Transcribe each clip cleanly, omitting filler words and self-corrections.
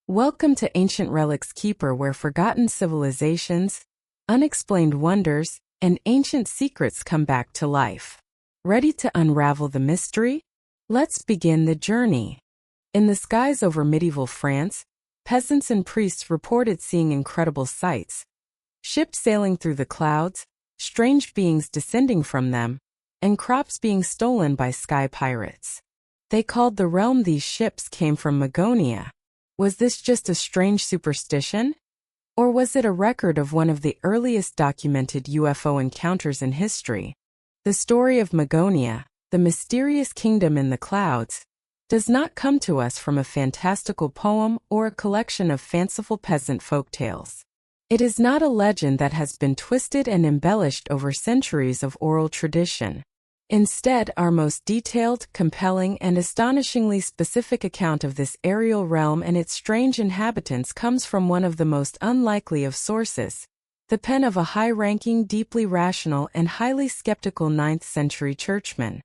Welcome to Ancient Relics Keeper, where forgotten civilizations, unexplained wonders, and ancient secrets come back to life. Ready to unravel the mystery? Let's begin the journey. In the skies over medieval France, peasants and priests reported seeing incredible sights. Ships sailing through the clouds, strange beings descending from them, and crops being stolen by sky pirates. They called the realm these ships came from Magonia. Was this just a strange superstition? Or was it a record of one of the earliest documented UFO encounters in history? The story of Magonia, the mysterious kingdom in the clouds, does not come to us from a fantastical poem or a collection of fanciful peasant folktales. It is not a legend that has been twisted and embellished over centuries of oral tradition. Instead, our most detailed, compelling, and astonishingly specific account of this aerial realm and its strange inhabitants comes from one of the most unlikely of sources, the pen of a high-ranking, deeply rational, and highly skeptical 9th-century churchman.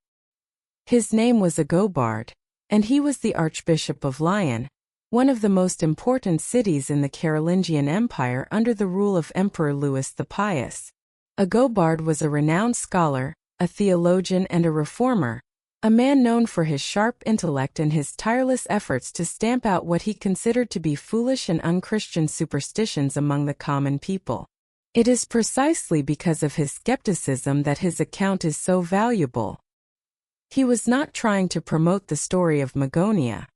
His name was Agobard, and he was the Archbishop of Lyon, one of the most important cities in the Carolingian Empire under the rule of Emperor Louis the Pious. Agobard was a renowned scholar, a theologian and a reformer, a man known for his sharp intellect and his tireless efforts to stamp out what he considered to be foolish and unchristian superstitions among the common people. It is precisely because of his skepticism that his account is so valuable. He was not trying to promote the story of Magonia.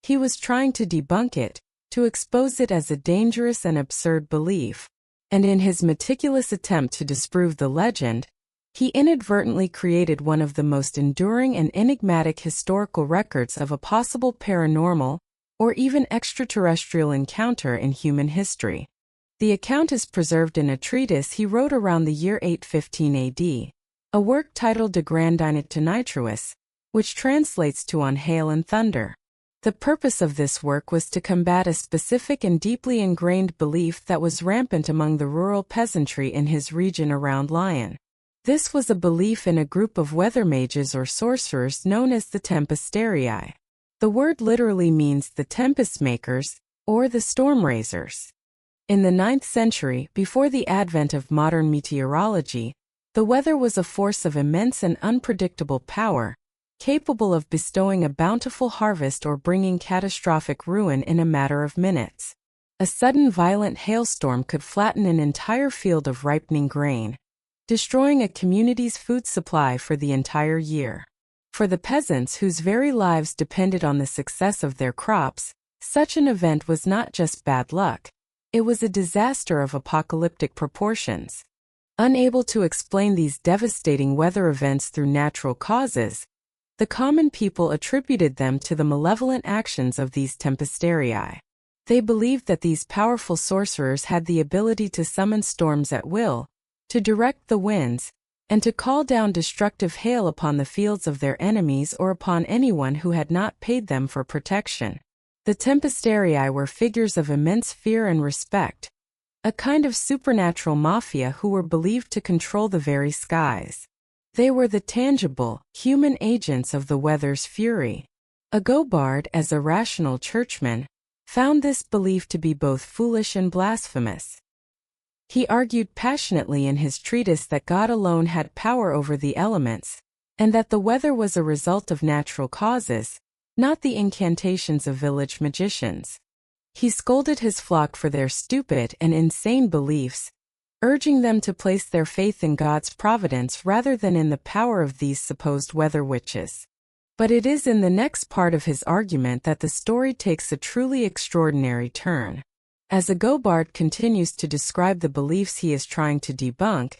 He was trying to debunk it, to expose it as a dangerous and absurd belief, and in his meticulous attempt to disprove the legend, he inadvertently created one of the most enduring and enigmatic historical records of a possible paranormal or even extraterrestrial encounter in human history. The account is preserved in a treatise he wrote around the year 815 AD, a work titled De Grandinate Nitrous, which translates to On Hail and Thunder. The purpose of this work was to combat a specific and deeply ingrained belief that was rampant among the rural peasantry in his region around Lyon. This was a belief in a group of weather mages or sorcerers known as the Tempestarii. The word literally means the tempest makers, or the storm raisers. In the 9th century, before the advent of modern meteorology, the weather was a force of immense and unpredictable power, capable of bestowing a bountiful harvest or bringing catastrophic ruin in a matter of minutes. A sudden violent hailstorm could flatten an entire field of ripening grain, destroying a community's food supply for the entire year. For the peasants whose very lives depended on the success of their crops, such an event was not just bad luck, it was a disaster of apocalyptic proportions. Unable to explain these devastating weather events through natural causes, the common people attributed them to the malevolent actions of these Tempestarii. They believed that these powerful sorcerers had the ability to summon storms at will, to direct the winds, and to call down destructive hail upon the fields of their enemies or upon anyone who had not paid them for protection. The Tempestarii were figures of immense fear and respect, a kind of supernatural mafia who were believed to control the very skies. They were the tangible, human agents of the weather's fury. Agobard, as a rational churchman, found this belief to be both foolish and blasphemous. He argued passionately in his treatise that God alone had power over the elements, and that the weather was a result of natural causes, not the incantations of village magicians. He scolded his flock for their stupid and insane beliefs, urging them to place their faith in God's providence rather than in the power of these supposed weather witches. But it is in the next part of his argument that the story takes a truly extraordinary turn. As Agobard continues to describe the beliefs he is trying to debunk,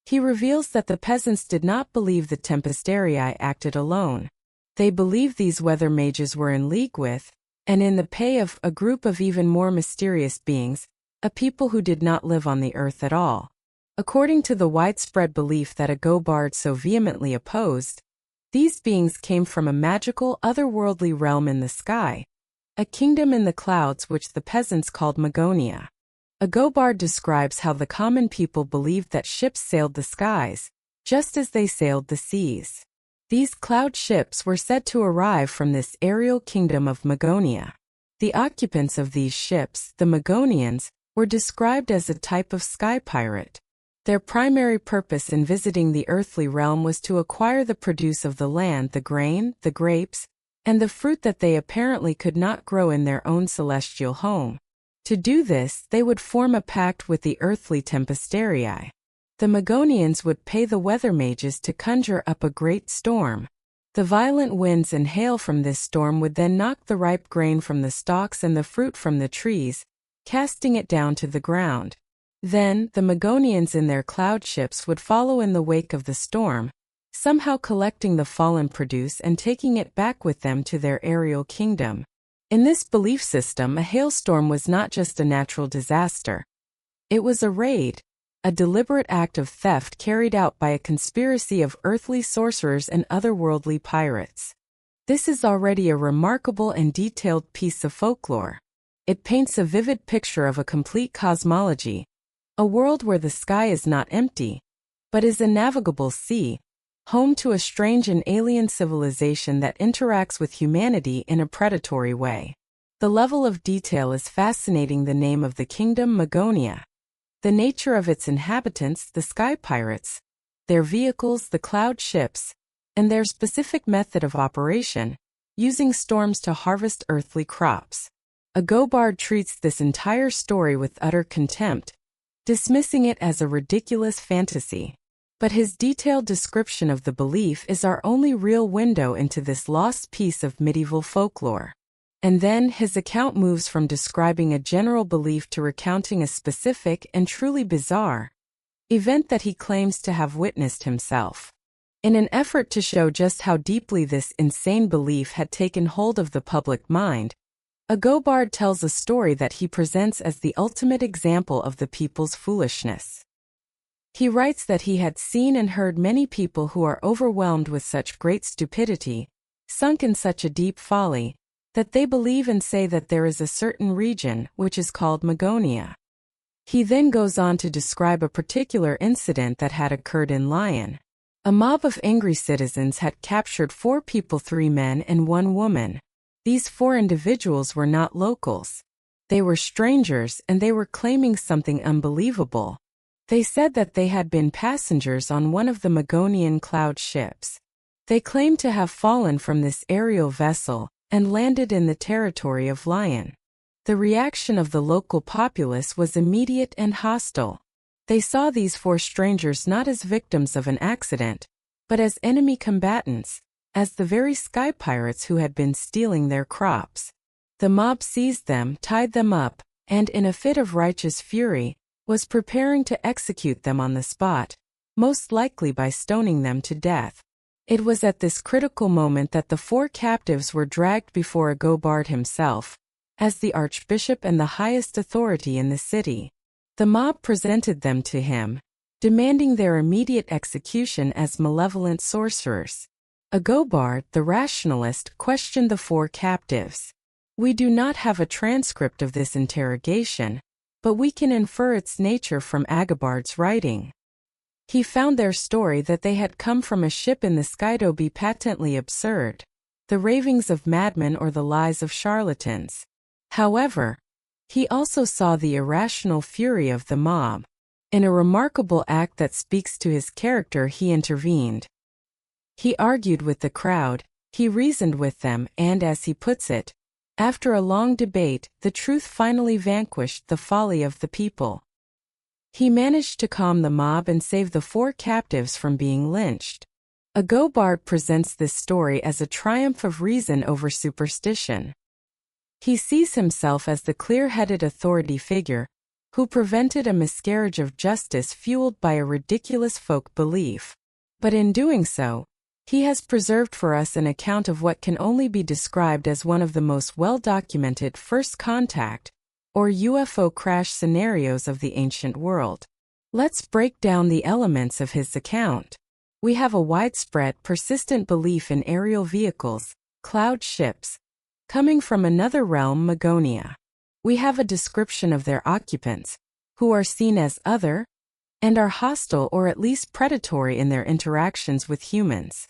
he reveals that the peasants did not believe the Tempestarii acted alone. They believed these weather mages were in league with, and in the pay of, a group of even more mysterious beings, a people who did not live on the earth at all. According to the widespread belief that Agobard so vehemently opposed, these beings came from a magical, otherworldly realm in the sky, a kingdom in the clouds which the peasants called Magonia. Agobard describes how the common people believed that ships sailed the skies, just as they sailed the seas. These cloud ships were said to arrive from this aerial kingdom of Magonia. The occupants of these ships, the Magonians, were described as a type of sky pirate. Their primary purpose in visiting the earthly realm was to acquire the produce of the land, the grain, the grapes, and the fruit that they apparently could not grow in their own celestial home. To do this, they would form a pact with the earthly tempestarii. The Magonians would pay the weather mages to conjure up a great storm. The violent winds and hail from this storm would then knock the ripe grain from the stalks and the fruit from the trees, casting it down to the ground. Then, the Magonians in their cloud ships would follow in the wake of the storm, somehow collecting the fallen produce and taking it back with them to their aerial kingdom. In this belief system, a hailstorm was not just a natural disaster. It was a raid, a deliberate act of theft carried out by a conspiracy of earthly sorcerers and otherworldly pirates. This is already a remarkable and detailed piece of folklore. It paints a vivid picture of a complete cosmology, a world where the sky is not empty, but is a navigable sea, home to a strange and alien civilization that interacts with humanity in a predatory way. The level of detail is fascinating. The name of the kingdom, Magonia. The nature of its inhabitants, the sky pirates. Their vehicles, the cloud ships. And their specific method of operation, using storms to harvest earthly crops. Agobard treats this entire story with utter contempt, dismissing it as a ridiculous fantasy. But his detailed description of the belief is our only real window into this lost piece of medieval folklore. And then his account moves from describing a general belief to recounting a specific and truly bizarre event that he claims to have witnessed himself. In an effort to show just how deeply this insane belief had taken hold of the public mind, Agobard tells a story that he presents as the ultimate example of the people's foolishness. He writes that he had seen and heard many people who are overwhelmed with such great stupidity, sunk in such a deep folly, that they believe and say that there is a certain region, which is called Magonia. He then goes on to describe a particular incident that had occurred in Lyon. A mob of angry citizens had captured 4 people, 3 men and 1 woman. These 4 individuals were not locals. They were strangers, and they were claiming something unbelievable. They said that they had been passengers on one of the Magonian cloud ships. They claimed to have fallen from this aerial vessel and landed in the territory of Lyon. The reaction of the local populace was immediate and hostile. They saw these 4 strangers not as victims of an accident, but as enemy combatants, as the very sky pirates who had been stealing their crops. The mob seized them, tied them up, and in a fit of righteous fury, was preparing to execute them on the spot, most likely by stoning them to death. It was at this critical moment that the 4 captives were dragged before Agobard himself, as the archbishop and the highest authority in the city. The mob presented them to him, demanding their immediate execution as malevolent sorcerers. Agobard, the rationalist, questioned the 4 captives. We do not have a transcript of this interrogation, but we can infer its nature from Agobard's writing. He found their story that they had come from a ship in the sky to be patently absurd, the ravings of madmen or the lies of charlatans. However, he also saw the irrational fury of the mob. In a remarkable act that speaks to his character, he intervened. He argued with the crowd, he reasoned with them, and as he puts it, after a long debate, the truth finally vanquished the folly of the people. He managed to calm the mob and save the 4 captives from being lynched. Agobard presents this story as a triumph of reason over superstition. He sees himself as the clear-headed authority figure who prevented a miscarriage of justice fueled by a ridiculous folk belief. But in doing so, he has preserved for us an account of what can only be described as one of the most well-documented first contact, or UFO crash scenarios of the ancient world. Let's break down the elements of his account. We have a widespread, persistent belief in aerial vehicles, cloud ships, coming from another realm, Magonia. We have a description of their occupants, who are seen as other, and are hostile or at least predatory in their interactions with humans.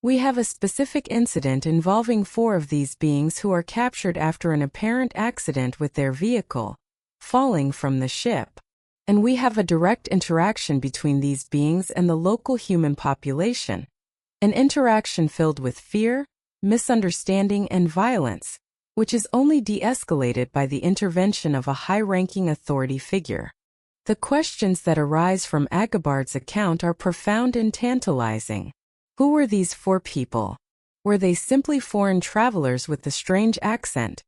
We have a specific incident involving 4 of these beings who are captured after an apparent accident with their vehicle, falling from the ship. And we have a direct interaction between these beings and the local human population. An interaction filled with fear, misunderstanding, and violence, which is only de-escalated by the intervention of a high-ranking authority figure. The questions that arise from Agabard's account are profound and tantalizing. Who were these 4 people? Were they simply foreign travelers with a strange accent,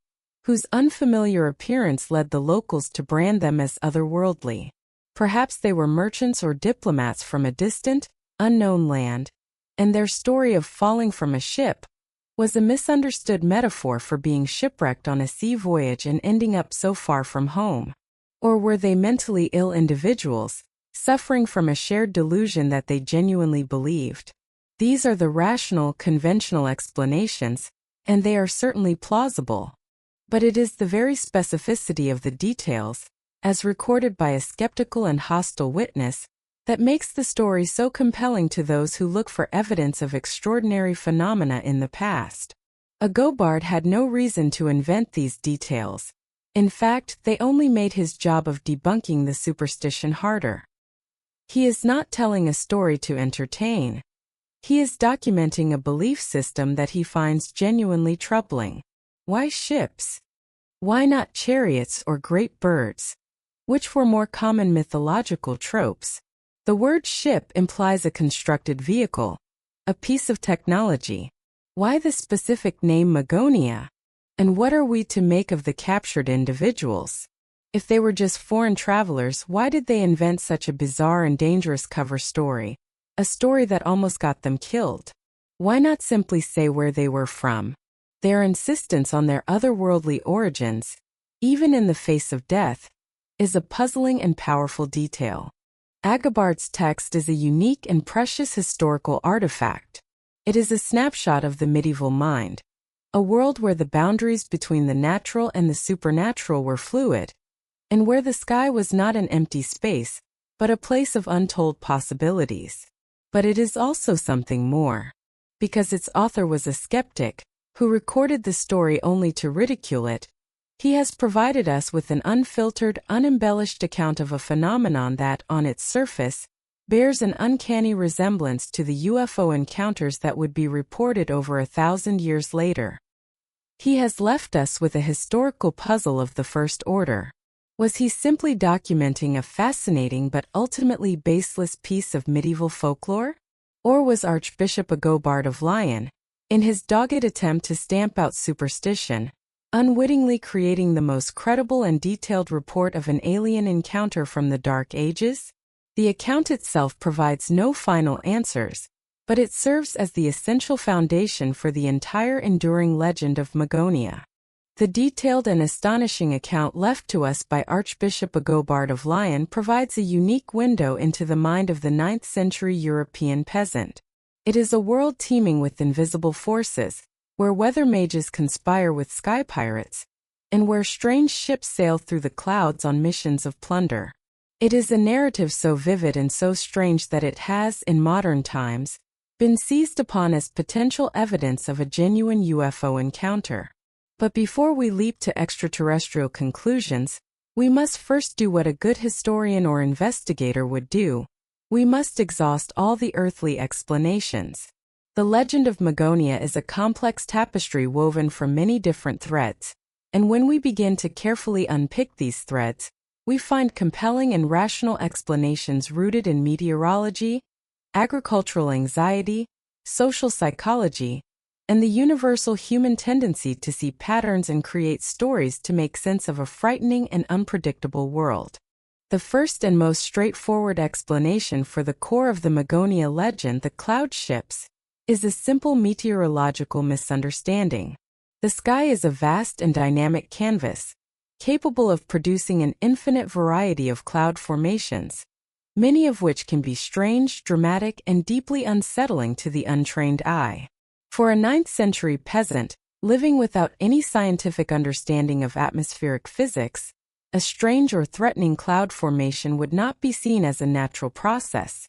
whose unfamiliar appearance led the locals to brand them as otherworldly? Perhaps they were merchants or diplomats from a distant, unknown land, and their story of falling from a ship was a misunderstood metaphor for being shipwrecked on a sea voyage and ending up so far from home. Or were they mentally ill individuals, suffering from a shared delusion that they genuinely believed? These are the rational, conventional explanations, and they are certainly plausible. But it is the very specificity of the details, as recorded by a skeptical and hostile witness, that makes the story so compelling to those who look for evidence of extraordinary phenomena in the past. Agobard had no reason to invent these details. In fact, they only made his job of debunking the superstition harder. He is not telling a story to entertain. He is documenting a belief system that he finds genuinely troubling. Why ships? Why not chariots or great birds? Which were more common mythological tropes? The word ship implies a constructed vehicle, a piece of technology. Why the specific name Magonia? And what are we to make of the captured individuals? If they were just foreign travelers, why did they invent such a bizarre and dangerous cover story? A story that almost got them killed. Why not simply say where they were from? Their insistence on their otherworldly origins, even in the face of death, is a puzzling and powerful detail. Agabard's text is a unique and precious historical artifact. It is a snapshot of the medieval mind, a world where the boundaries between the natural and the supernatural were fluid, and where the sky was not an empty space, but a place of untold possibilities. But it is also something more. Because its author was a skeptic, who recorded the story only to ridicule it, he has provided us with an unfiltered, unembellished account of a phenomenon that, on its surface, bears an uncanny resemblance to the UFO encounters that would be reported over 1,000 years later. He has left us with a historical puzzle of the first order. Was he simply documenting a fascinating but ultimately baseless piece of medieval folklore? Or was Archbishop Agobard of Lyon, in his dogged attempt to stamp out superstition, unwittingly creating the most credible and detailed report of an alien encounter from the Dark Ages? The account itself provides no final answers, but it serves as the essential foundation for the entire enduring legend of Magonia. The detailed and astonishing account left to us by Archbishop Agobard of Lyon provides a unique window into the mind of the 9th century European peasant. It is a world teeming with invisible forces, where weather mages conspire with sky pirates, and where strange ships sail through the clouds on missions of plunder. It is a narrative so vivid and so strange that it has, in modern times, been seized upon as potential evidence of a genuine UFO encounter. But before we leap to extraterrestrial conclusions, we must first do what a good historian or investigator would do. We must exhaust all the earthly explanations. The legend of Magonia is a complex tapestry woven from many different threads, and when we begin to carefully unpick these threads, we find compelling and rational explanations rooted in meteorology, agricultural anxiety, social psychology, and the universal human tendency to see patterns and create stories to make sense of a frightening and unpredictable world. The first and most straightforward explanation for the core of the Magonia legend, the cloud ships, is a simple meteorological misunderstanding. The sky is a vast and dynamic canvas, capable of producing an infinite variety of cloud formations, many of which can be strange, dramatic, and deeply unsettling to the untrained eye. For a 9th century peasant, living without any scientific understanding of atmospheric physics, a strange or threatening cloud formation would not be seen as a natural process.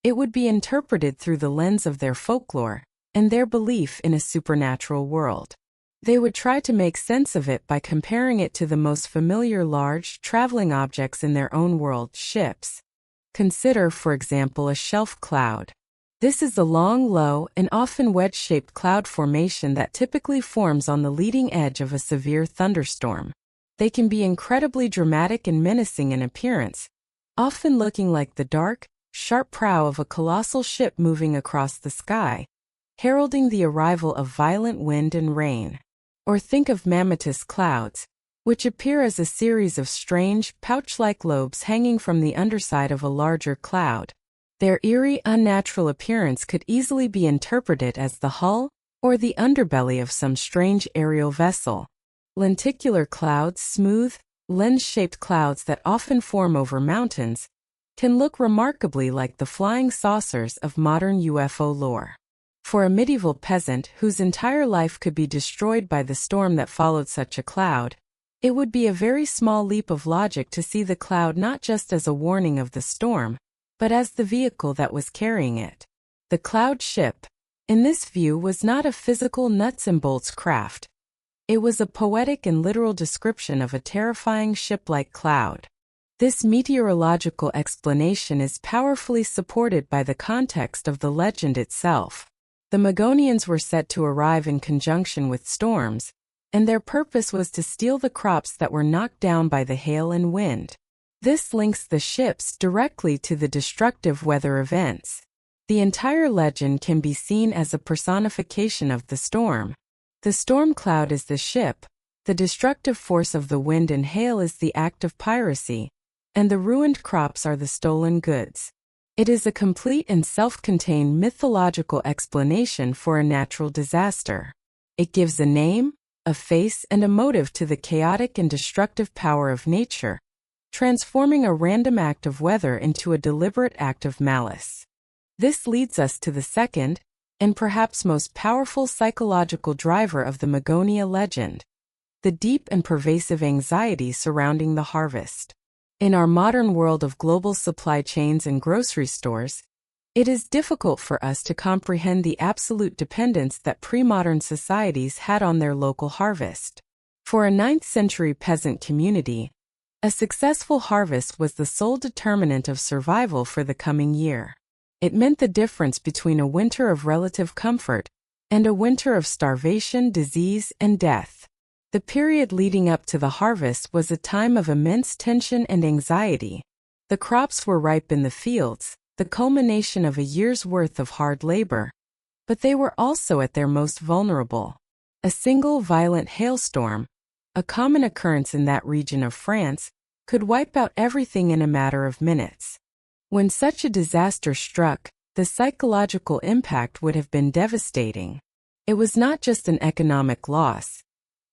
It would be interpreted through the lens of their folklore, and their belief in a supernatural world. They would try to make sense of it by comparing it to the most familiar large, traveling objects in their own world, ships. Consider, for example, a shelf cloud. This is a long, low, and often wedge-shaped cloud formation that typically forms on the leading edge of a severe thunderstorm. They can be incredibly dramatic and menacing in appearance, often looking like the dark, sharp prow of a colossal ship moving across the sky, heralding the arrival of violent wind and rain. Or think of mammatus clouds, which appear as a series of strange, pouch-like lobes hanging from the underside of a larger cloud. Their eerie, unnatural appearance could easily be interpreted as the hull or the underbelly of some strange aerial vessel. Lenticular clouds, smooth, lens-shaped clouds that often form over mountains, can look remarkably like the flying saucers of modern UFO lore. For a medieval peasant whose entire life could be destroyed by the storm that followed such a cloud, it would be a very small leap of logic to see the cloud not just as a warning of the storm, but as the vehicle that was carrying it. The cloud ship, in this view, was not a physical nuts-and-bolts craft. It was a poetic and literal description of a terrifying ship-like cloud. This meteorological explanation is powerfully supported by the context of the legend itself. The Magonians were set to arrive in conjunction with storms, and their purpose was to steal the crops that were knocked down by the hail and wind. This links the ships directly to the destructive weather events. The entire legend can be seen as a personification of the storm. The storm cloud is the ship, the destructive force of the wind and hail is the act of piracy, and the ruined crops are the stolen goods. It is a complete and self-contained mythological explanation for a natural disaster. It gives a name, a face, and a motive to the chaotic and destructive power of nature, transforming a random act of weather into a deliberate act of malice. This leads us to the second, and perhaps most powerful psychological driver of the Magonia legend: the deep and pervasive anxiety surrounding the harvest. In our modern world of global supply chains and grocery stores, it is difficult for us to comprehend the absolute dependence that pre-modern societies had on their local harvest. For a 9th-century peasant community, a successful harvest was the sole determinant of survival for the coming year. It meant the difference between a winter of relative comfort and a winter of starvation, disease, and death. The period leading up to the harvest was a time of immense tension and anxiety. The crops were ripe in the fields, the culmination of a year's worth of hard labor, but they were also at their most vulnerable. A single violent hailstorm, a common occurrence in that region of France, could wipe out everything in a matter of minutes. When such a disaster struck, the psychological impact would have been devastating. It was not just an economic loss.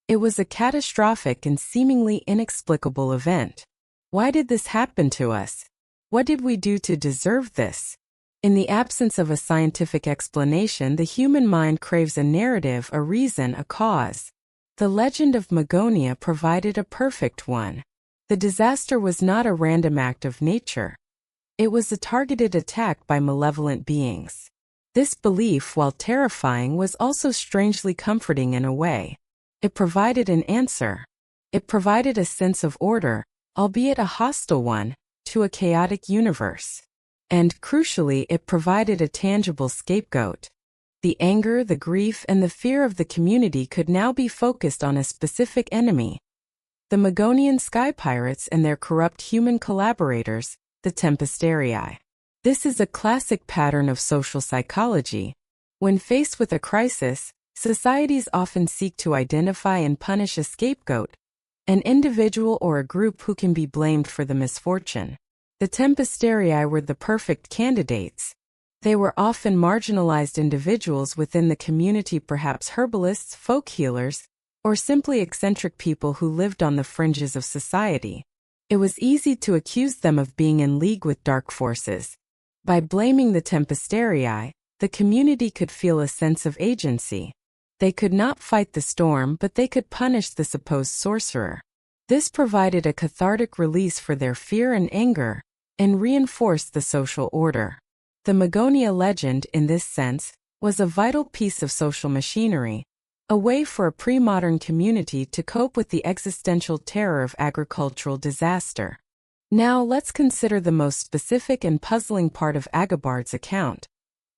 It was a catastrophic and seemingly inexplicable event. Why did this happen to us? What did we do to deserve this? In the absence of a scientific explanation, the human mind craves a narrative, a reason, a cause. The legend of Magonia provided a perfect one. The disaster was not a random act of nature. It was a targeted attack by malevolent beings. This belief, while terrifying, was also strangely comforting in a way. It provided an answer. It provided a sense of order, albeit a hostile one, to a chaotic universe. And, crucially, it provided a tangible scapegoat. The anger, the grief, and the fear of the community could now be focused on a specific enemy: the Magonian sky pirates and their corrupt human collaborators, the Tempestarii. This is a classic pattern of social psychology. When faced with a crisis, societies often seek to identify and punish a scapegoat, an individual or a group who can be blamed for the misfortune. The Tempestarii were the perfect candidates. They were often marginalized individuals within the community, perhaps herbalists, folk healers, or simply eccentric people who lived on the fringes of society. It was easy to accuse them of being in league with dark forces. By blaming the Tempestarii, the community could feel a sense of agency. They could not fight the storm, but they could punish the supposed sorcerer. This provided a cathartic release for their fear and anger, and reinforced the social order. The Magonia legend, in this sense, was a vital piece of social machinery, a way for a pre-modern community to cope with the existential terror of agricultural disaster. Now let's consider the most specific and puzzling part of Agobard's account: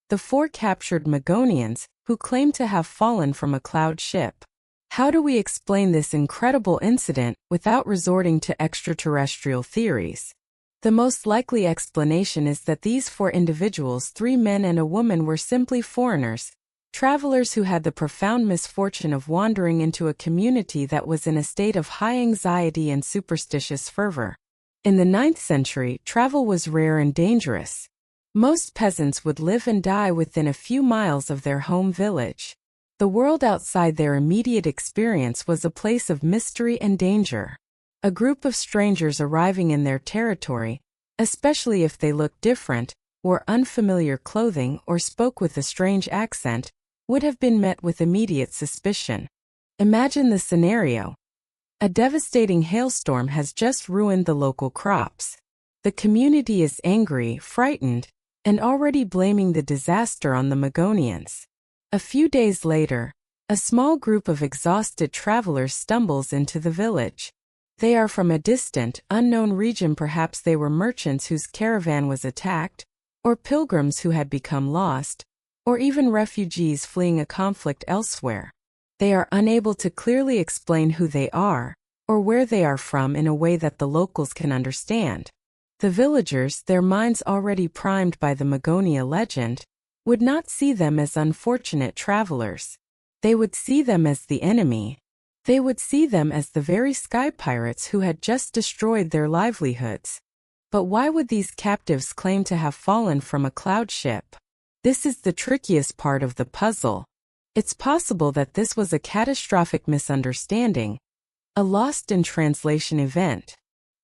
the 4 captured Megonians who claim to have fallen from a cloud ship. How do we explain this incredible incident without resorting to extraterrestrial theories? The most likely explanation is that these 4 individuals, 3 men and a woman, were simply foreigners, travelers who had the profound misfortune of wandering into a community that was in a state of high anxiety and superstitious fervor. In the 9th century, travel was rare and dangerous. Most peasants would live and die within a few miles of their home village. The world outside their immediate experience was a place of mystery and danger. A group of strangers arriving in their territory, especially if they looked different, wore unfamiliar clothing, or spoke with a strange accent, would have been met with immediate suspicion. Imagine the scenario. A devastating hailstorm has just ruined the local crops. The community is angry, frightened, and already blaming the disaster on the Megonians. A few days later, a small group of exhausted travelers stumbles into the village. They are from a distant, unknown region. Perhaps they were merchants whose caravan was attacked, or pilgrims who had become lost, or even refugees fleeing a conflict elsewhere. They are unable to clearly explain who they are, or where they are from in a way that the locals can understand. The villagers, their minds already primed by the Megonia legend, would not see them as unfortunate travelers. They would see them as the enemy. They would see them as the very sky pirates who had just destroyed their livelihoods. But why would these captives claim to have fallen from a cloud ship? This is the trickiest part of the puzzle. It's possible that this was a catastrophic misunderstanding, a lost in translation event.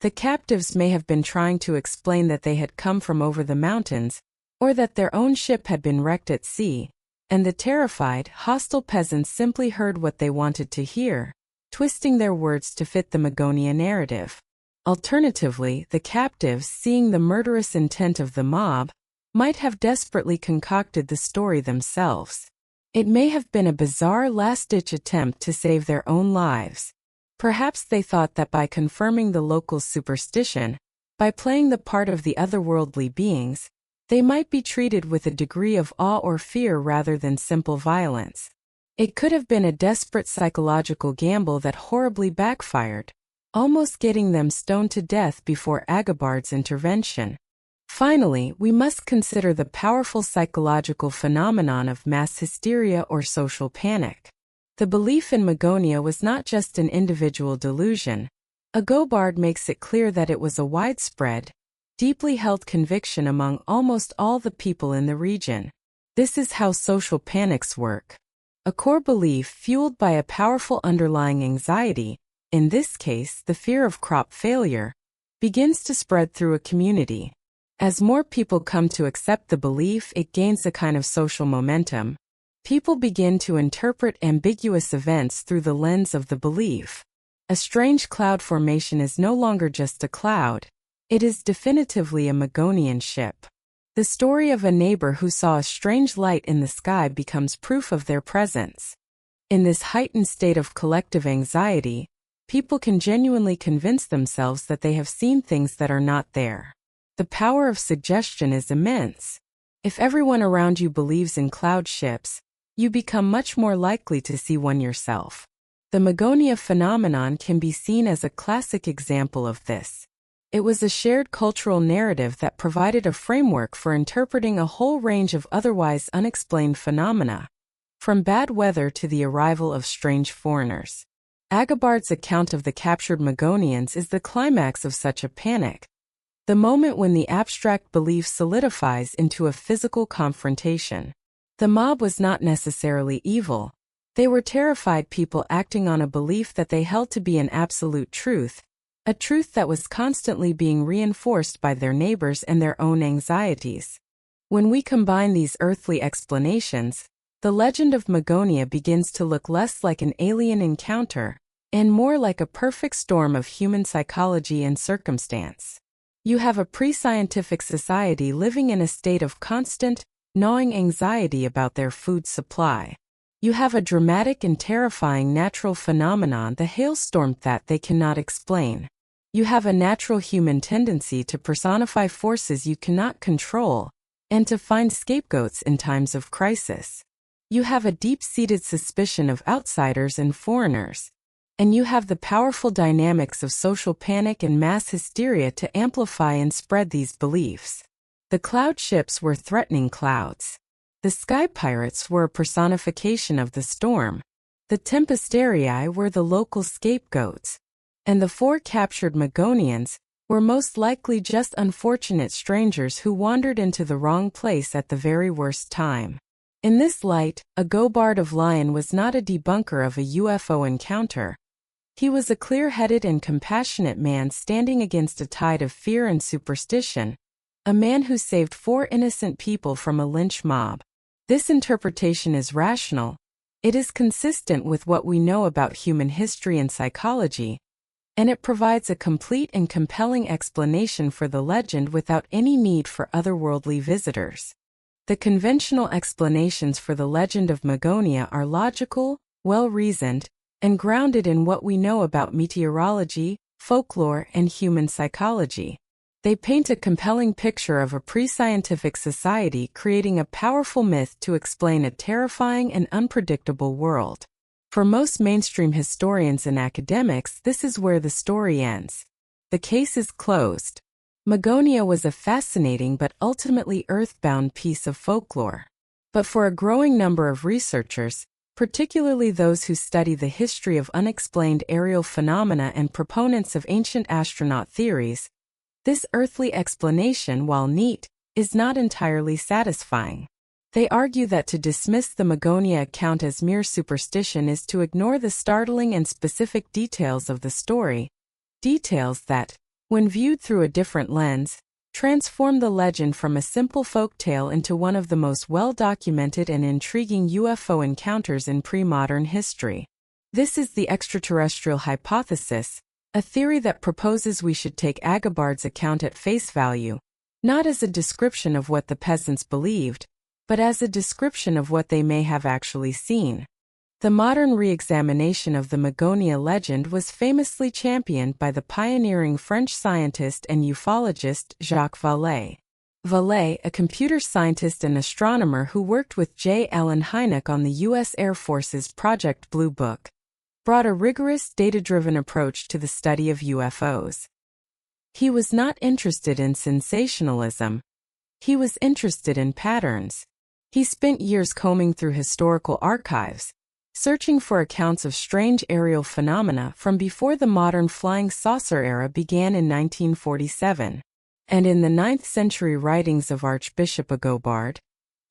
The captives may have been trying to explain that they had come from over the mountains, or that their own ship had been wrecked at sea, and the terrified, hostile peasants simply heard what they wanted to hear, twisting their words to fit the Megonia narrative. Alternatively, the captives, seeing the murderous intent of the mob, might have desperately concocted the story themselves. It may have been a bizarre last-ditch attempt to save their own lives. Perhaps they thought that by confirming the local superstition, by playing the part of the otherworldly beings, they might be treated with a degree of awe or fear rather than simple violence. It could have been a desperate psychological gamble that horribly backfired, almost getting them stoned to death before Agobard's intervention. Finally, we must consider the powerful psychological phenomenon of mass hysteria or social panic. The belief in Megonia was not just an individual delusion. Agobard makes it clear that it was a widespread, deeply held conviction among almost all the people in the region. This is how social panics work. A core belief fueled by a powerful underlying anxiety, in this case the fear of crop failure, begins to spread through a community. As more people come to accept the belief, it gains a kind of social momentum. People begin to interpret ambiguous events through the lens of the belief. A strange cloud formation is no longer just a cloud. It is definitively a Megonian ship. The story of a neighbor who saw a strange light in the sky becomes proof of their presence. In this heightened state of collective anxiety, people can genuinely convince themselves that they have seen things that are not there. The power of suggestion is immense. If everyone around you believes in cloud ships, you become much more likely to see one yourself. The Megonia phenomenon can be seen as a classic example of this. It was a shared cultural narrative that provided a framework for interpreting a whole range of otherwise unexplained phenomena, from bad weather to the arrival of strange foreigners. Agobard's account of the captured Megonians is the climax of such a panic, the moment when the abstract belief solidifies into a physical confrontation. The mob was not necessarily evil. They were terrified people acting on a belief that they held to be an absolute truth, a truth that was constantly being reinforced by their neighbors and their own anxieties. When we combine these earthly explanations, the legend of Megonia begins to look less like an alien encounter, and more like a perfect storm of human psychology and circumstance. You have a pre-scientific society living in a state of constant, gnawing anxiety about their food supply. You have a dramatic and terrifying natural phenomenon, the hailstorm, that they cannot explain. You have a natural human tendency to personify forces you cannot control, and to find scapegoats in times of crisis. You have a deep-seated suspicion of outsiders and foreigners. And you have the powerful dynamics of social panic and mass hysteria to amplify and spread these beliefs. The cloud ships were threatening clouds. The sky pirates were a personification of the storm. The tempestarii were the local scapegoats. And the 4 captured Magonians were most likely just unfortunate strangers who wandered into the wrong place at the very worst time. In this light, a Gobard of Lion was not a debunker of a UFO encounter. He was a clear-headed and compassionate man standing against a tide of fear and superstition, a man who saved 4 innocent people from a lynch mob. This interpretation is rational. It is consistent with what we know about human history and psychology, and it provides a complete and compelling explanation for the legend without any need for otherworldly visitors. The conventional explanations for the legend of Magonia are logical, well-reasoned, and grounded in what we know about meteorology, folklore, and human psychology. They paint a compelling picture of a pre-scientific society creating a powerful myth to explain a terrifying and unpredictable world. For most mainstream historians and academics, this is where the story ends. The case is closed. Magonia was a fascinating but ultimately earthbound piece of folklore. But for a growing number of researchers, particularly those who study the history of unexplained aerial phenomena and proponents of ancient astronaut theories, this earthly explanation, while neat, is not entirely satisfying. They argue that to dismiss the Magonia account as mere superstition is to ignore the startling and specific details of the story, details that, when viewed through a different lens, transform the legend from a simple folk tale into one of the most well-documented and intriguing UFO encounters in pre-modern history. This is the extraterrestrial hypothesis, a theory that proposes we should take Agabard's account at face value, not as a description of what the peasants believed, but as a description of what they may have actually seen. The modern re-examination of the Magonia legend was famously championed by the pioneering French scientist and ufologist Jacques Vallée. Vallée, a computer scientist and astronomer who worked with J. Allen Hynek on the U.S. Air Force's Project Blue Book, brought a rigorous, data-driven approach to the study of UFOs. He was not interested in sensationalism. He was interested in patterns. He spent years combing through historical archives, searching for accounts of strange aerial phenomena from before the modern flying saucer era began in 1947. And in the 9th century writings of Archbishop Agobard,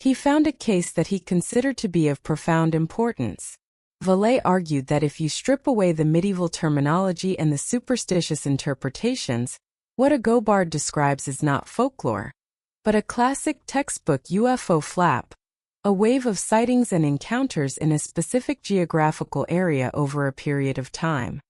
he found a case that he considered to be of profound importance. Vallée argued that if you strip away the medieval terminology and the superstitious interpretations, what Agobard describes is not folklore, but a classic textbook UFO flap, a wave of sightings and encounters in a specific geographical area over a period of time.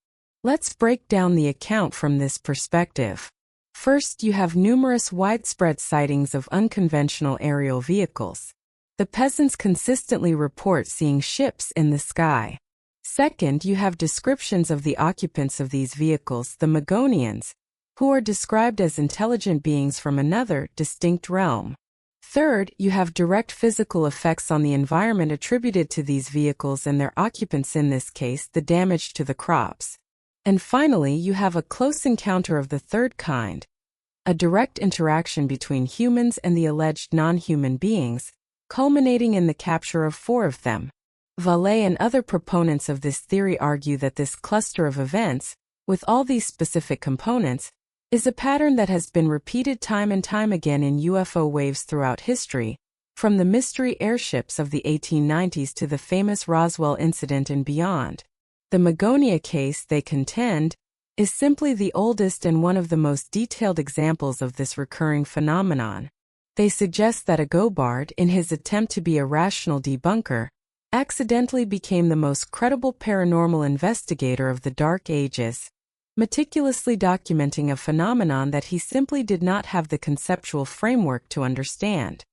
Let's break down the account from this perspective. First, you have numerous widespread sightings of unconventional aerial vehicles. The peasants consistently report seeing ships in the sky. Second, you have descriptions of the occupants of these vehicles, the Magonians, who are described as intelligent beings from another, distinct realm. Third, you have direct physical effects on the environment attributed to these vehicles and their occupants, in this case, the damage to the crops. And finally, you have a close encounter of the third kind, a direct interaction between humans and the alleged non-human beings, culminating in the capture of 4 of them. Vallée and other proponents of this theory argue that this cluster of events, with all these specific components, is a pattern that has been repeated time and time again in UFO waves throughout history, from the mystery airships of the 1890s to the famous Roswell incident and beyond. The Magonia case, they contend, is simply the oldest and one of the most detailed examples of this recurring phenomenon. They suggest that Agobard, in his attempt to be a rational debunker, accidentally became the most credible paranormal investigator of the Dark Ages, meticulously documenting a phenomenon that he simply did not have the conceptual framework to understand.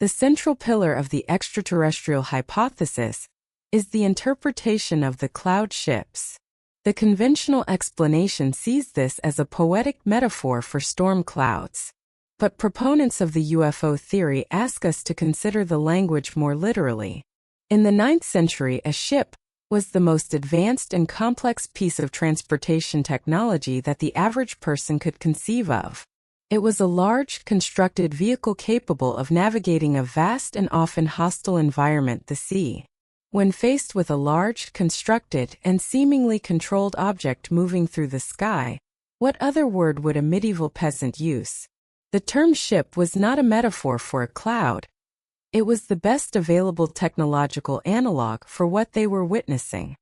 The central pillar of the extraterrestrial hypothesis is the interpretation of the cloud ships. The conventional explanation sees this as a poetic metaphor for storm clouds. But proponents of the UFO theory ask us to consider the language more literally. In the 9th century, a ship was the most advanced and complex piece of transportation technology that the average person could conceive of. It was a large, constructed vehicle capable of navigating a vast and often hostile environment, the sea. When faced with a large, constructed, and seemingly controlled object moving through the sky, what other word would a medieval peasant use? The term ship was not a metaphor for a cloud. It was the best available technological analog for what they were witnessing.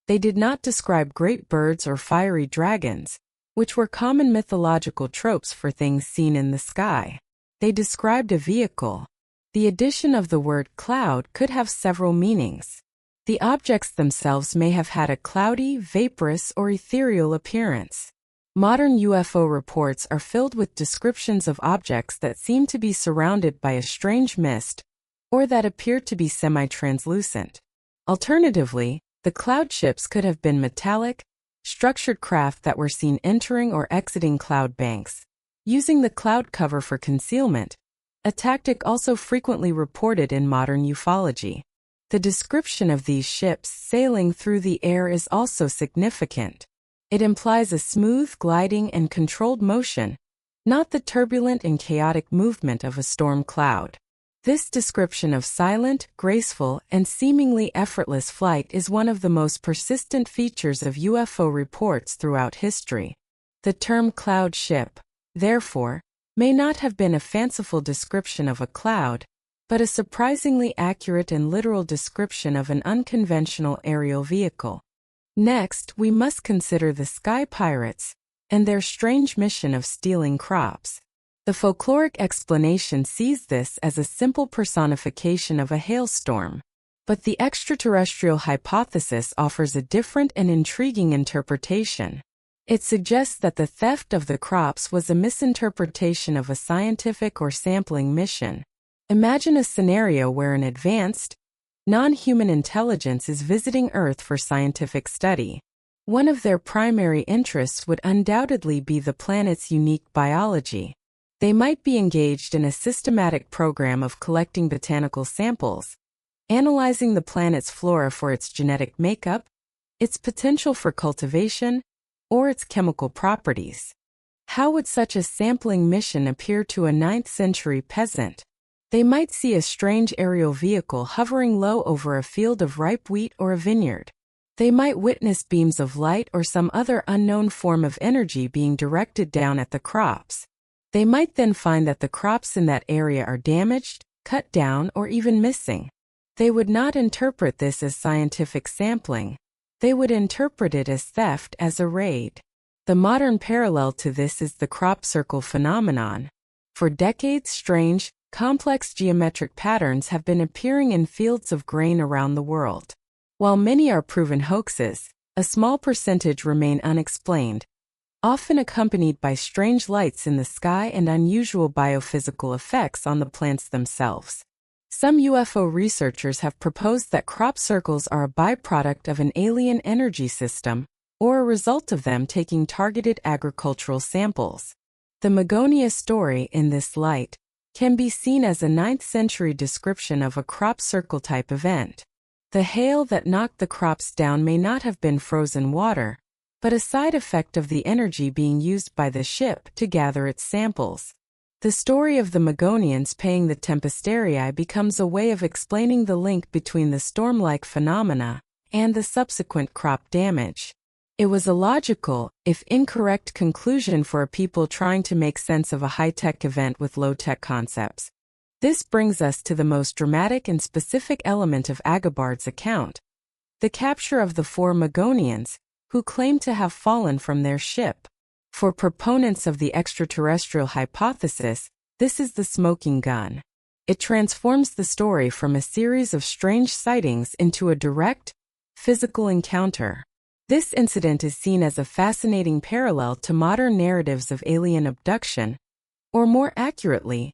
They did not describe great birds or fiery dragons, which were common mythological tropes for things seen in the sky. They described a vehicle. The addition of the word cloud could have several meanings. The objects themselves may have had a cloudy, vaporous, or ethereal appearance. Modern UFO reports are filled with descriptions of objects that seem to be surrounded by a strange mist, or that appear to be semi-translucent. Alternatively, the cloud ships could have been metallic, structured craft that were seen entering or exiting cloud banks, using the cloud cover for concealment, a tactic also frequently reported in modern ufology. The description of these ships sailing through the air is also significant. It implies a smooth, gliding, and controlled motion, not the turbulent and chaotic movement of a storm cloud. This description of silent, graceful, and seemingly effortless flight is one of the most persistent features of UFO reports throughout history. The term cloud ship, therefore, may not have been a fanciful description of a cloud, but a surprisingly accurate and literal description of an unconventional aerial vehicle. Next, we must consider the sky pirates and their strange mission of stealing crops. The folkloric explanation sees this as a simple personification of a hailstorm, but the extraterrestrial hypothesis offers a different and intriguing interpretation. It suggests that the theft of the crops was a misinterpretation of a scientific or sampling mission. Imagine a scenario where an advanced, non-human intelligence is visiting Earth for scientific study. One of their primary interests would undoubtedly be the planet's unique biology. They might be engaged in a systematic program of collecting botanical samples, analyzing the planet's flora for its genetic makeup, its potential for cultivation, or its chemical properties. How would such a sampling mission appear to a 9th century peasant? They might see a strange aerial vehicle hovering low over a field of ripe wheat or a vineyard. They might witness beams of light or some other unknown form of energy being directed down at the crops. They might then find that the crops in that area are damaged, cut down, or even missing. They would not interpret this as scientific sampling. They would interpret it as theft, as a raid. The modern parallel to this is the crop circle phenomenon. For decades, strange, complex geometric patterns have been appearing in fields of grain around the world. While many are proven hoaxes, a small percentage remain unexplained, often accompanied by strange lights in the sky and unusual biophysical effects on the plants themselves. Some UFO researchers have proposed that crop circles are a byproduct of an alien energy system, or a result of them taking targeted agricultural samples. The Magonia story, in this light, can be seen as a 9th century description of a crop circle type event. The hail that knocked the crops down may not have been frozen water, but a side effect of the energy being used by the ship to gather its samples. The story of the Magonians paying the Tempestarii becomes a way of explaining the link between the storm-like phenomena and the subsequent crop damage. It was a logical, if incorrect, conclusion for a people trying to make sense of a high-tech event with low-tech concepts. This brings us to the most dramatic and specific element of Agabard's account: the capture of the 4 Magonians, who claim to have fallen from their ship. For proponents of the extraterrestrial hypothesis, this is the smoking gun. It transforms the story from a series of strange sightings into a direct, physical encounter. This incident is seen as a fascinating parallel to modern narratives of alien abduction, or more accurately,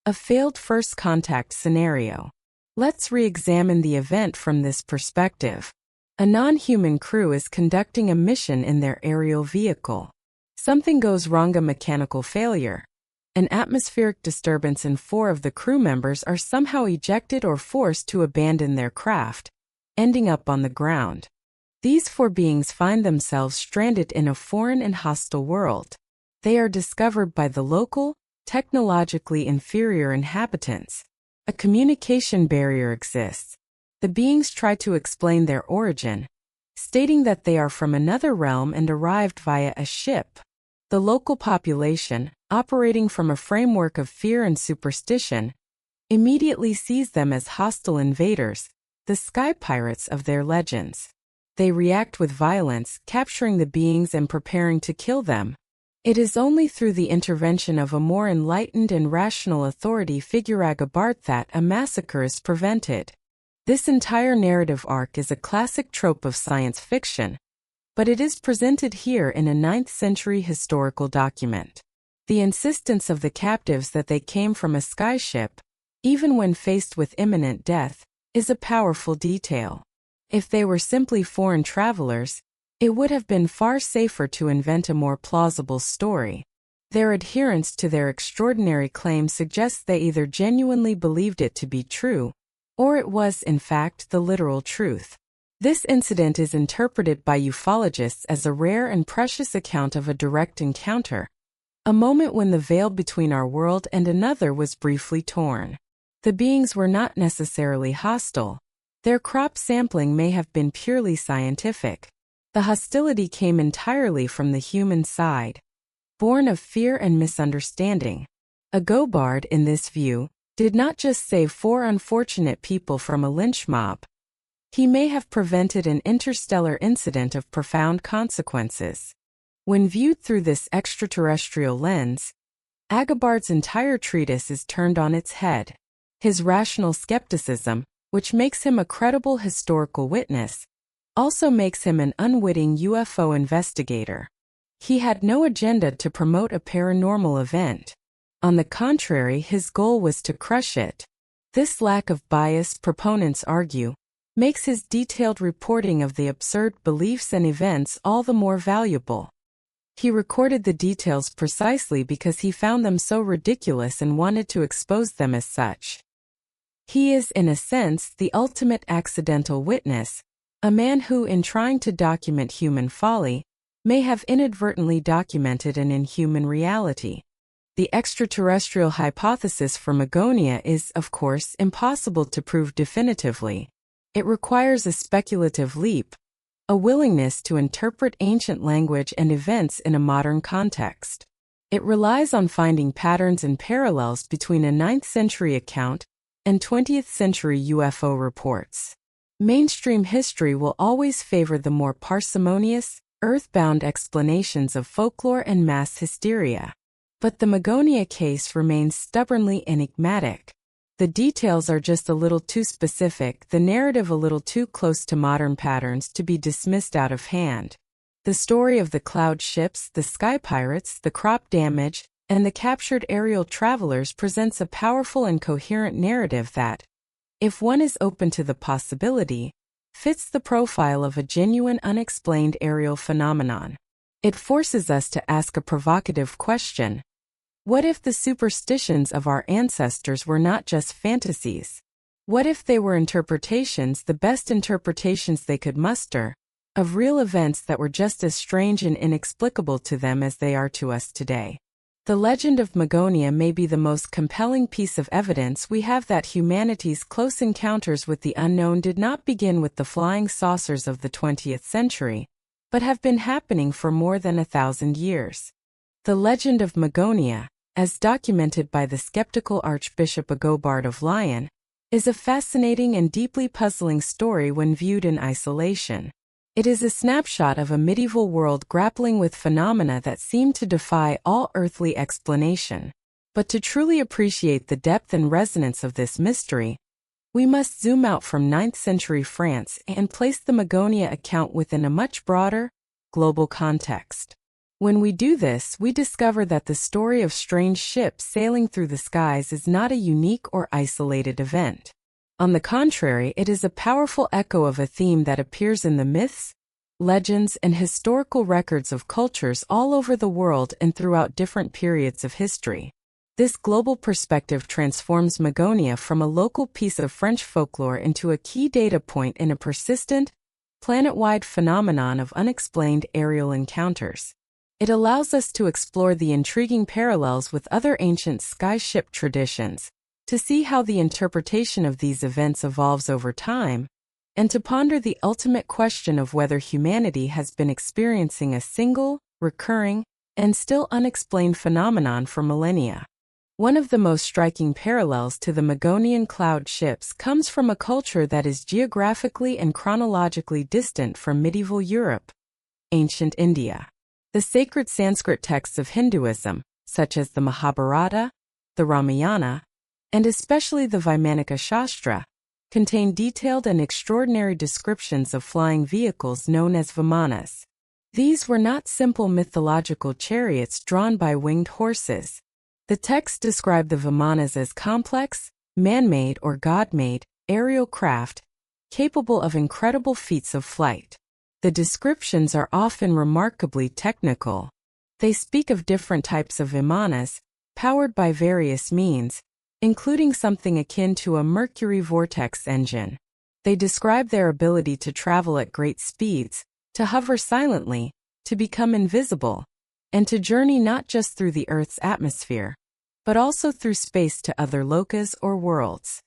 a failed first contact scenario. Let's re-examine the event from this perspective. A non-human crew is conducting a mission in their aerial vehicle. Something goes wrong, a mechanical failure. An atmospheric disturbance, and 4 of the crew members are somehow ejected or forced to abandon their craft, ending up on the ground. These 4 beings find themselves stranded in a foreign and hostile world. They are discovered by the local, technologically inferior inhabitants. A communication barrier exists. The beings try to explain their origin, stating that they are from another realm and arrived via a ship. The local population, operating from a framework of fear and superstition, immediately sees them as hostile invaders, the sky pirates of their legends. They react with violence, capturing the beings and preparing to kill them. It is only through the intervention of a more enlightened and rational authority figure Agabart that a massacre is prevented. This entire narrative arc is a classic trope of science fiction, but it is presented here in a 9th century historical document. The insistence of the captives that they came from a skyship, even when faced with imminent death, is a powerful detail. If they were simply foreign travelers, it would have been far safer to invent a more plausible story. Their adherence to their extraordinary claim suggests they either genuinely believed it to be true, or it was, in fact, the literal truth. This incident is interpreted by ufologists as a rare and precious account of a direct encounter, a moment when the veil between our world and another was briefly torn. The beings were not necessarily hostile. Their crop sampling may have been purely scientific. The hostility came entirely from the human side, born of fear and misunderstanding. Agobard, in this view, did not just save 4 unfortunate people from a lynch mob. He may have prevented an interstellar incident of profound consequences. When viewed through this extraterrestrial lens, Agabard's entire treatise is turned on its head. His rational skepticism, which makes him a credible historical witness, also makes him an unwitting UFO investigator. He had no agenda to promote a paranormal event. On the contrary, his goal was to crush it. This lack of bias, proponents argue, makes his detailed reporting of the absurd beliefs and events all the more valuable. He recorded the details precisely because he found them so ridiculous and wanted to expose them as such. He is, in a sense, the ultimate accidental witness, a man who, in trying to document human folly, may have inadvertently documented an inhuman reality. The extraterrestrial hypothesis for Magonia is, of course, impossible to prove definitively. It requires a speculative leap, a willingness to interpret ancient language and events in a modern context. It relies on finding patterns and parallels between a 9th century account and 20th century UFO reports. Mainstream history will always favor the more parsimonious, earthbound explanations of folklore and mass hysteria. But the Magonia case remains stubbornly enigmatic. The details are just a little too specific, the narrative a little too close to modern patterns to be dismissed out of hand. The story of the cloud ships, the sky pirates, the crop damage, and the captured aerial travelers presents a powerful and coherent narrative that, if one is open to the possibility, fits the profile of a genuine unexplained aerial phenomenon. It forces us to ask a provocative question. What if the superstitions of our ancestors were not just fantasies? What if they were interpretations, the best interpretations they could muster, of real events that were just as strange and inexplicable to them as they are to us today? The legend of Magonia may be the most compelling piece of evidence we have that humanity's close encounters with the unknown did not begin with the flying saucers of the 20th century, but have been happening for more than 1,000 years. The legend of Magonia, as documented by the skeptical Archbishop Agobard of Lyon, is a fascinating and deeply puzzling story when viewed in isolation. It is a snapshot of a medieval world grappling with phenomena that seem to defy all earthly explanation. But to truly appreciate the depth and resonance of this mystery, we must zoom out from 9th century France and place the Magonia account within a much broader, global context. When we do this, we discover that the story of strange ships sailing through the skies is not a unique or isolated event. On the contrary, it is a powerful echo of a theme that appears in the myths, legends, and historical records of cultures all over the world and throughout different periods of history. This global perspective transforms Magonia from a local piece of French folklore into a key data point in a persistent, planet-wide phenomenon of unexplained aerial encounters. It allows us to explore the intriguing parallels with other ancient skyship traditions, to see how the interpretation of these events evolves over time, and to ponder the ultimate question of whether humanity has been experiencing a single, recurring, and still unexplained phenomenon for millennia. One of the most striking parallels to the Magonian cloud ships comes from a culture that is geographically and chronologically distant from medieval Europe, ancient India. The sacred Sanskrit texts of Hinduism, such as the Mahabharata, the Ramayana, and especially the Vaimanika Shastra, contain detailed and extraordinary descriptions of flying vehicles known as vimanas. These were not simple mythological chariots drawn by winged horses. The texts describe the vimanas as complex, man-made or god-made, aerial craft, capable of incredible feats of flight. The descriptions are often remarkably technical. They speak of different types of vimanas, powered by various means, including something akin to a mercury vortex engine. They describe their ability to travel at great speeds, to hover silently, to become invisible, and to journey not just through the Earth's atmosphere, but also through space to other lokas or worlds.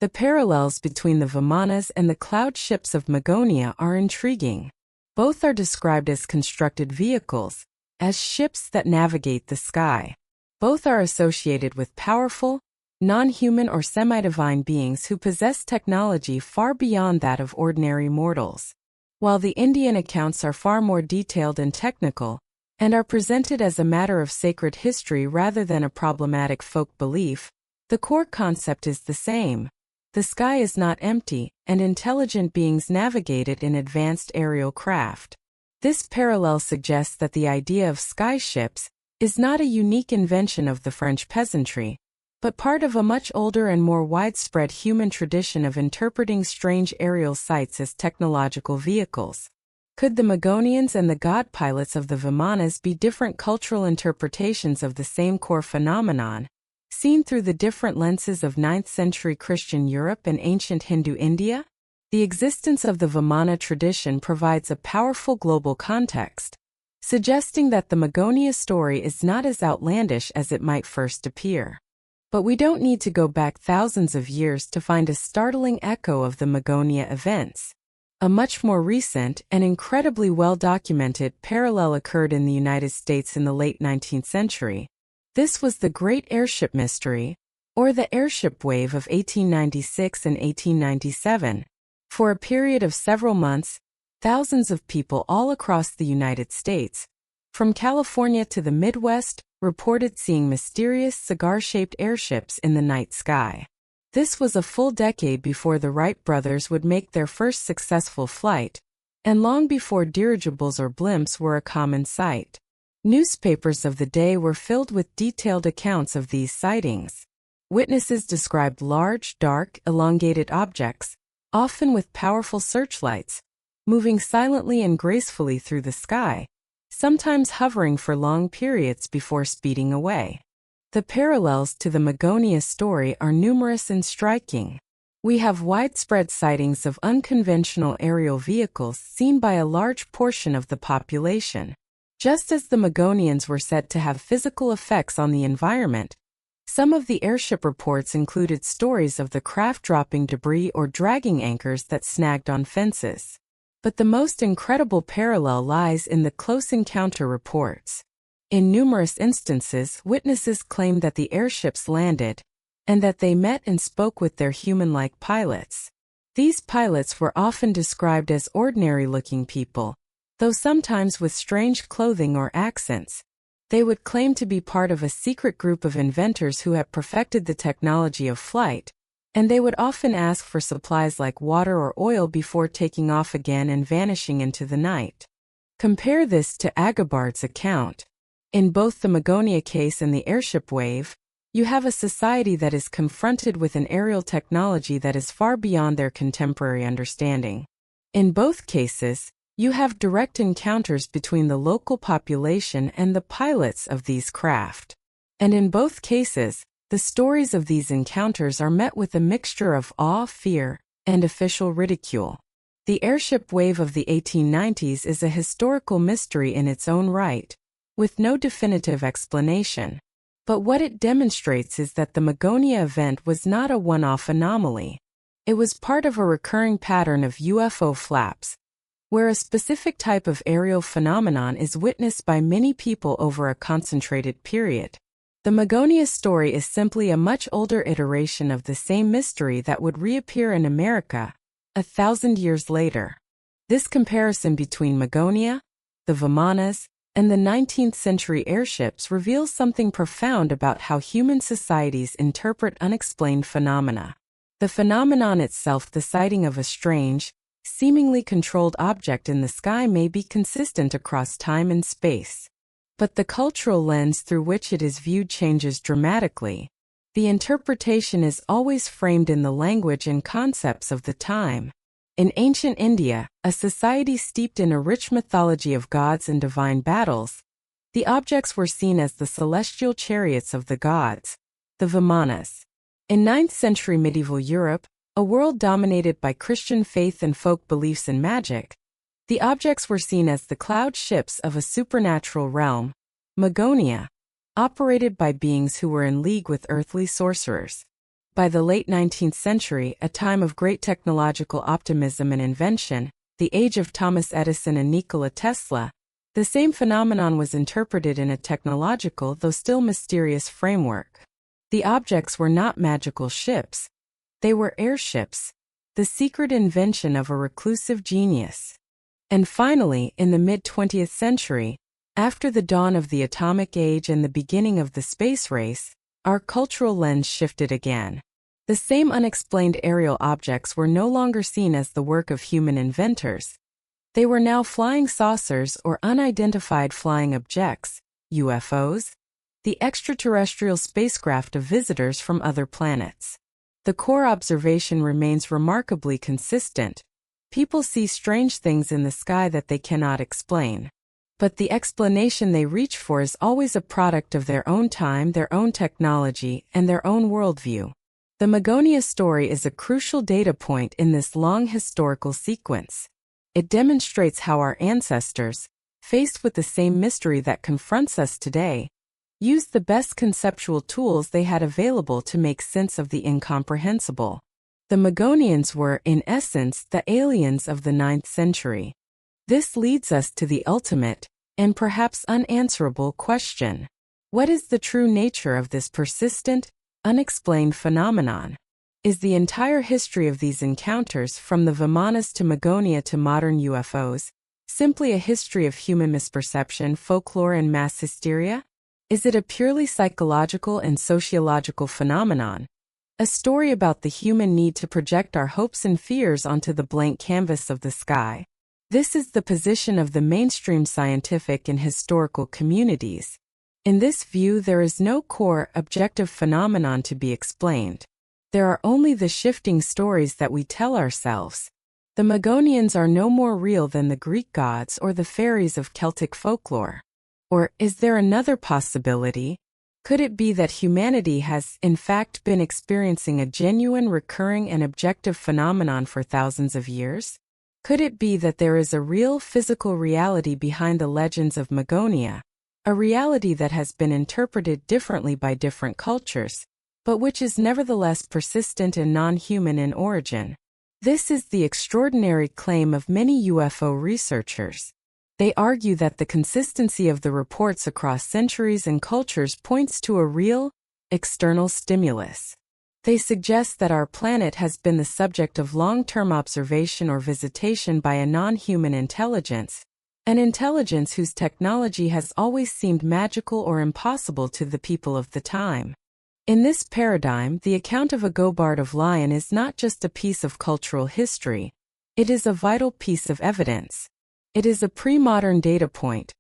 The parallels between the vimanas and the cloud ships of Magonia are intriguing. Both are described as constructed vehicles, as ships that navigate the sky. Both are associated with powerful, non-human or semi-divine beings who possess technology far beyond that of ordinary mortals. While the Indian accounts are far more detailed and technical, and are presented as a matter of sacred history rather than a problematic folk belief, the core concept is the same. The sky is not empty, and intelligent beings navigate it in advanced aerial craft. This parallel suggests that the idea of skyships is not a unique invention of the French peasantry, but part of a much older and more widespread human tradition of interpreting strange aerial sights as technological vehicles. Could the Magonians and the god pilots of the vimanas be different cultural interpretations of the same core phenomenon, seen through the different lenses of 9th-century Christian Europe and ancient Hindu India? The existence of the Vimana tradition provides a powerful global context, suggesting that the Magonia story is not as outlandish as it might first appear. But we don't need to go back thousands of years to find a startling echo of the Magonia events. A much more recent and incredibly well-documented parallel occurred in the United States in the late 19th century. This was the Great Airship Mystery, or the airship wave of 1896 and 1897. For a period of several months, thousands of people all across the United States, from California to the Midwest, reported seeing mysterious cigar-shaped airships in the night sky. This was a full decade before the Wright brothers would make their first successful flight, and long before dirigibles or blimps were a common sight. Newspapers of the day were filled with detailed accounts of these sightings. Witnesses described large, dark, elongated objects, often with powerful searchlights, moving silently and gracefully through the sky, sometimes hovering for long periods before speeding away. The parallels to the Magonia story are numerous and striking. We have widespread sightings of unconventional aerial vehicles seen by a large portion of the population. Just as the Magonians were said to have physical effects on the environment, some of the airship reports included stories of the craft dropping debris or dragging anchors that snagged on fences. But the most incredible parallel lies in the close encounter reports. In numerous instances, witnesses claimed that the airships landed, and that they met and spoke with their human-like pilots. These pilots were often described as ordinary-looking people, though sometimes with strange clothing or accents. They would claim to be part of a secret group of inventors who had perfected the technology of flight, and they would often ask for supplies like water or oil before taking off again and vanishing into the night. Compare this to Agabard's account. In both the Magonia case and the airship wave, you have a society that is confronted with an aerial technology that is far beyond their contemporary understanding. In both cases, you have direct encounters between the local population and the pilots of these craft. And in both cases, the stories of these encounters are met with a mixture of awe, fear, and official ridicule. The airship wave of the 1890s is a historical mystery in its own right, with no definitive explanation. But what it demonstrates is that the Magonia event was not a one-off anomaly. It was part of a recurring pattern of UFO flaps, where a specific type of aerial phenomenon is witnessed by many people over a concentrated period. The Magonia story is simply a much older iteration of the same mystery that would reappear in America 1,000 years later. This comparison between Magonia, the Vimanas, and the 19th century airships reveals something profound about how human societies interpret unexplained phenomena. The phenomenon itself, the sighting of a strange, seemingly controlled object in the sky, may be consistent across time and space. But the cultural lens through which it is viewed changes dramatically. The interpretation is always framed in the language and concepts of the time. In ancient India, a society steeped in a rich mythology of gods and divine battles, the objects were seen as the celestial chariots of the gods, the Vimanas. In 9th century medieval Europe, a world dominated by Christian faith and folk beliefs in magic, the objects were seen as the cloud ships of a supernatural realm, Magonia, operated by beings who were in league with earthly sorcerers. By the late 19th century, a time of great technological optimism and invention, the age of Thomas Edison and Nikola Tesla, the same phenomenon was interpreted in a technological, though still mysterious, framework. The objects were not magical ships. They were airships, the secret invention of a reclusive genius. And finally, in the mid-20th century, after the dawn of the atomic age and the beginning of the space race, our cultural lens shifted again. The same unexplained aerial objects were no longer seen as the work of human inventors. They were now flying saucers or unidentified flying objects, UFOs, the extraterrestrial spacecraft of visitors from other planets. The core observation remains remarkably consistent. People see strange things in the sky that they cannot explain. But the explanation they reach for is always a product of their own time, their own technology, and their own worldview. The Magonia story is a crucial data point in this long historical sequence. It demonstrates how our ancestors, faced with the same mystery that confronts us today, used the best conceptual tools they had available to make sense of the incomprehensible. The Magonians were, in essence, the aliens of the 9th century. This leads us to the ultimate, and perhaps unanswerable question. What is the true nature of this persistent, unexplained phenomenon? Is the entire history of these encounters, from the Vimanas to Magonia to modern UFOs, simply a history of human misperception, folklore, and mass hysteria? Is it a purely psychological and sociological phenomenon? A story about the human need to project our hopes and fears onto the blank canvas of the sky? This is the position of the mainstream scientific and historical communities. In this view, there is no core, objective phenomenon to be explained. There are only the shifting stories that we tell ourselves. The Magonians are no more real than the Greek gods or the fairies of Celtic folklore. Or, is there another possibility? Could it be that humanity has, in fact, been experiencing a genuine, recurring, and objective phenomenon for thousands of years? Could it be that there is a real physical reality behind the legends of Magonia, a reality that has been interpreted differently by different cultures, but which is nevertheless persistent and non-human in origin? This is the extraordinary claim of many UFO researchers. They argue that the consistency of the reports across centuries and cultures points to a real, external stimulus. They suggest that our planet has been the subject of long-term observation or visitation by a non-human intelligence, an intelligence whose technology has always seemed magical or impossible to the people of the time. In this paradigm, the account of Agobard of Lyon is not just a piece of cultural history, it is a vital piece of evidence. It is a pre-modern data point,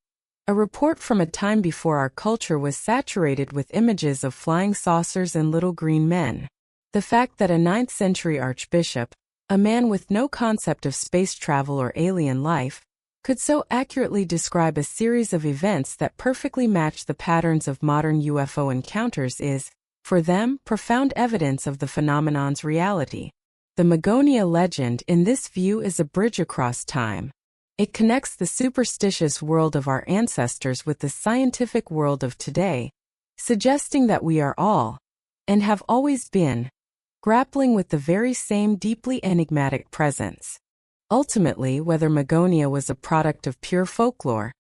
a report from a time before our culture was saturated with images of flying saucers and little green men. The fact that a 9th century archbishop, a man with no concept of space travel or alien life, could so accurately describe a series of events that perfectly match the patterns of modern UFO encounters is, for them, profound evidence of the phenomenon's reality. The Magonia legend in this view is a bridge across time. It connects the superstitious world of our ancestors with the scientific world of today, suggesting that we are all, and have always been, grappling with the very same deeply enigmatic presence. Ultimately, whether Magonia was a product of pure folklore,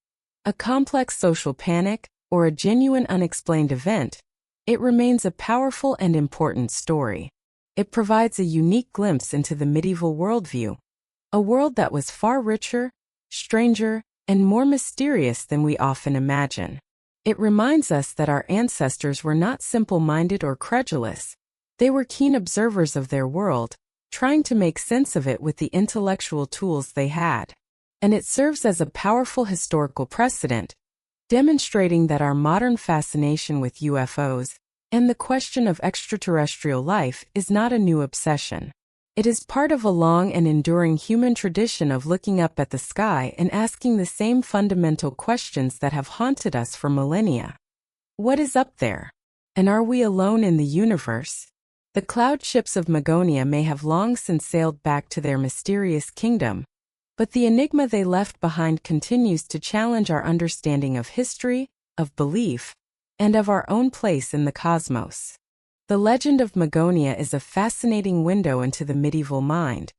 a complex social panic, or a genuine unexplained event, it remains a powerful and important story. It provides a unique glimpse into the medieval worldview, a world that was far richer, stranger, and more mysterious than we often imagine. It reminds us that our ancestors were not simple-minded or credulous. They were keen observers of their world, trying to make sense of it with the intellectual tools they had. And it serves as a powerful historical precedent, demonstrating that our modern fascination with UFOs and the question of extraterrestrial life is not a new obsession. It is part of a long and enduring human tradition of looking up at the sky and asking the same fundamental questions that have haunted us for millennia. What is up there? And are we alone in the universe? The cloud ships of Magonia may have long since sailed back to their mysterious kingdom, but the enigma they left behind continues to challenge our understanding of history, of belief, and of our own place in the cosmos. The legend of Magonia is a fascinating window into the medieval mind,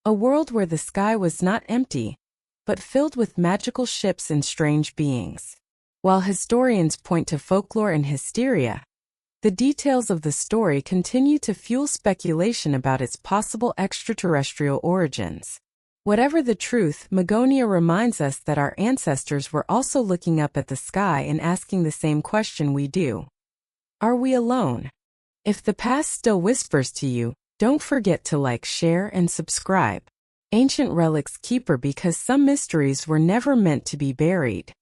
a world where the sky was not empty, but filled with magical ships and strange beings. While historians point to folklore and hysteria, the details of the story continue to fuel speculation about its possible extraterrestrial origins. Whatever the truth, Magonia reminds us that our ancestors were also looking up at the sky and asking the same question we do. Are we alone? If the past still whispers to you, don't forget to like, share, and subscribe. Ancient Relics Keeper, because some mysteries were never meant to be buried.